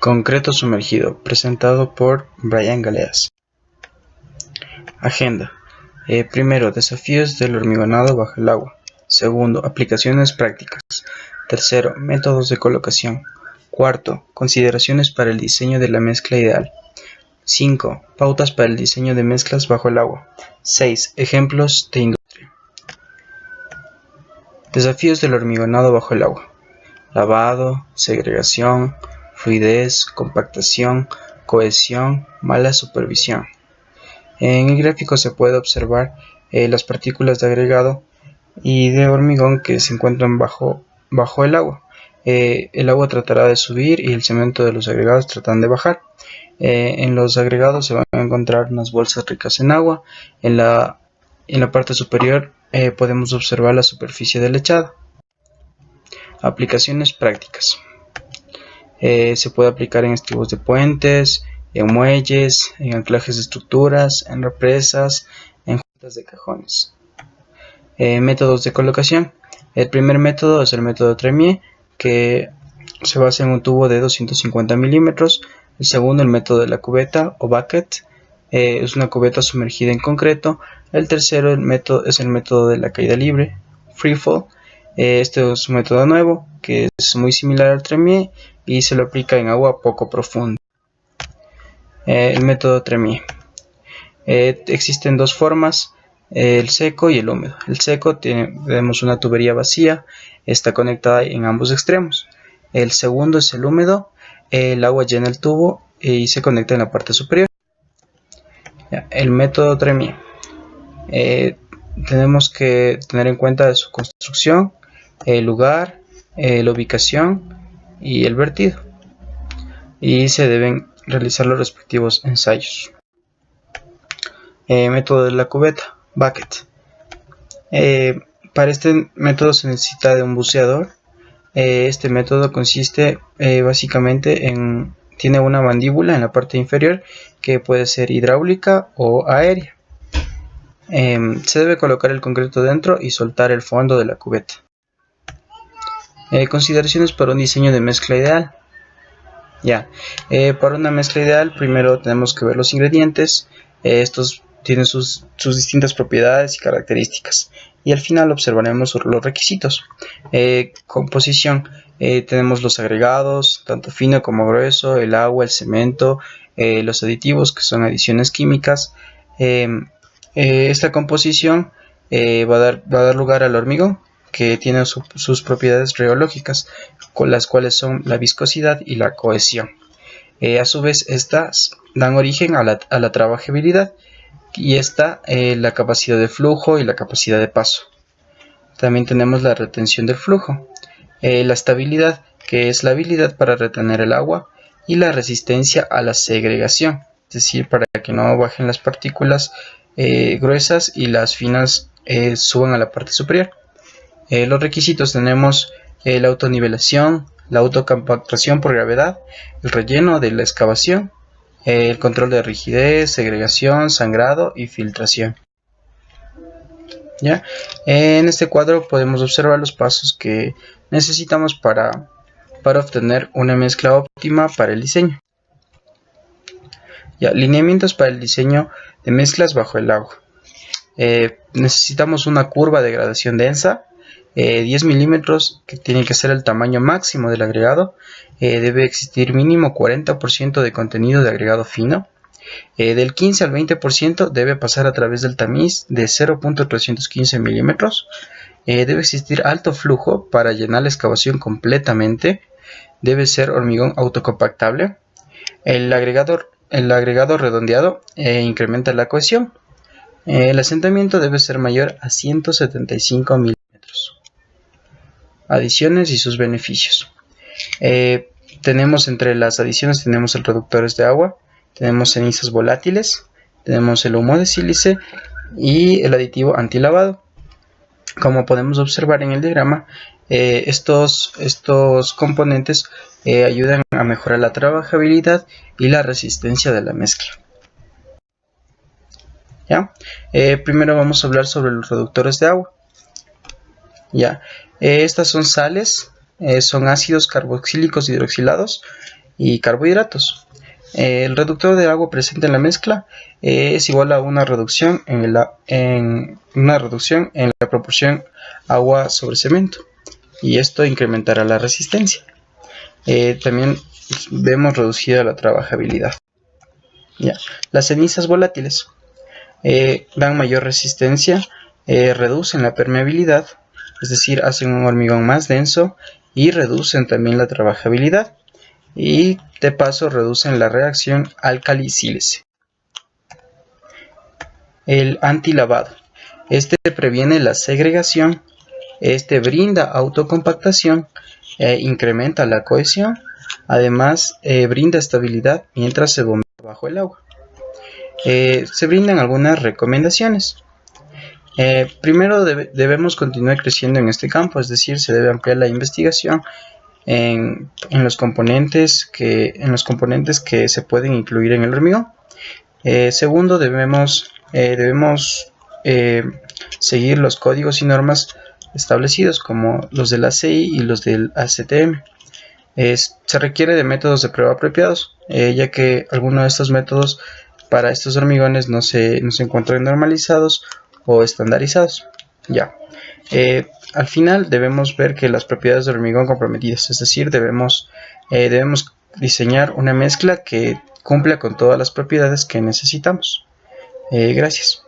Concreto sumergido, presentado por Brian Galeas. Agenda. Primero, desafíos del hormigonado bajo el agua. Segundo, aplicaciones prácticas. Tercero, métodos de colocación. Cuarto, consideraciones para el diseño de la mezcla ideal. 5. Pautas para el diseño de mezclas bajo el agua. 6. Ejemplos de industria. Desafíos del hormigonado bajo el agua. Lavado, segregación, fluidez, compactación, cohesión, mala supervisión. En el gráfico se puede observar las partículas de agregado y de hormigón que se encuentran bajo el agua. El agua tratará de subir y el cemento de los agregados tratarán de bajar. En los agregados se van a encontrar unas bolsas ricas en agua. En la parte superior podemos observar la superficie del lechado. Aplicaciones prácticas. Se puede aplicar en estribos de puentes, en muelles, en anclajes de estructuras, en represas, en juntas de cajones. Métodos de colocación. El primer método es el método Tremier, que se basa en un tubo de 250 milímetros. El segundo, el método de la cubeta o bucket, es una cubeta sumergida en concreto. El tercero es el método de la caída libre, free fall. Este es un método nuevo que es muy similar al Tremier y se lo aplica en agua poco profunda. El método Tremier. Existen dos formas, el seco y el húmedo. El seco tenemos una tubería vacía, está conectada en ambos extremos. El segundo es el húmedo, el agua llena el tubo y se conecta en la parte superior. El método Tremier. Tenemos que tener en cuenta su construcción, el lugar, la ubicación y el vertido, y se deben realizar los respectivos ensayos. Método de la cubeta, bucket. Para este método se necesita de un buceador. Este método consiste básicamente tiene una mandíbula en la parte inferior que puede ser hidráulica o aérea. Se debe colocar el concreto dentro y soltar el fondo de la cubeta. Consideraciones para un diseño de mezcla ideal. Para una mezcla ideal primero tenemos que ver los ingredientes. Estos tienen sus distintas propiedades y características, y al final observaremos los requisitos. Composición. Tenemos los agregados, tanto fino como grueso, el agua, el cemento, los aditivos, que son adiciones químicas. Esta composición va a dar lugar al hormigón, que tiene sus propiedades rheológicas, con las cuales son la viscosidad y la cohesión. A su vez, estas dan origen a la trabajabilidad, y la capacidad de flujo y la capacidad de paso. También tenemos la retención del flujo, la estabilidad, que es la habilidad para retener el agua, y la resistencia a la segregación, es decir, para que no bajen las partículas gruesas y las finas suban a la parte superior. Los requisitos tenemos la autonivelación, la autocompactación por gravedad, el relleno de la excavación, el control de rigidez, segregación, sangrado y filtración. En este cuadro podemos observar los pasos que necesitamos para obtener una mezcla óptima para el diseño. Lineamientos para el diseño de mezclas bajo el agua. Necesitamos una curva de gradación densa, 10 milímetros, que tiene que ser el tamaño máximo del agregado. Debe existir mínimo 40% de contenido de agregado fino. Del 15 al 20% debe pasar a través del tamiz de 0.315 milímetros. Debe existir alto flujo para llenar la excavación completamente. Debe ser hormigón autocompactable. El agregado redondeado incrementa la cohesión. El asentamiento debe ser mayor a 175 milímetros. Adiciones y sus beneficios. Tenemos entre las adiciones tenemos el reductores de agua, tenemos cenizas volátiles, tenemos el humo de sílice y el aditivo antilavado. Como podemos observar en el diagrama, estos componentes ayudan a mejorar la trabajabilidad y la resistencia de la mezcla. Primero vamos a hablar sobre los reductores de agua. Estas son sales, son ácidos carboxílicos hidroxilados, y carbohidratos. El reductor de agua presente en la mezcla es igual a una reducción en la proporción agua sobre cemento, y esto incrementará la resistencia. También vemos reducida la trabajabilidad. Ya. Las cenizas volátiles dan mayor resistencia, reducen la permeabilidad, es decir, hacen un hormigón más denso y reducen también la trabajabilidad, y de paso reducen la reacción álcali-sílice. El antilavado. Este previene la segregación, este brinda autocompactación, incrementa la cohesión, además brinda estabilidad mientras se bombea bajo el agua. Se brindan algunas recomendaciones. Primero debemos continuar creciendo en este campo, es decir, se debe ampliar la investigación en los componentes que se pueden incluir en el hormigón. Segundo, debemos seguir los códigos y normas establecidos, como los del ACI y los del ACTM. Se requiere de métodos de prueba apropiados, ya que algunos de estos métodos para estos hormigones no se encuentran normalizados o estandarizados. Al final debemos ver que las propiedades del hormigón comprometidas, es decir, debemos diseñar una mezcla que cumpla con todas las propiedades que necesitamos. Gracias.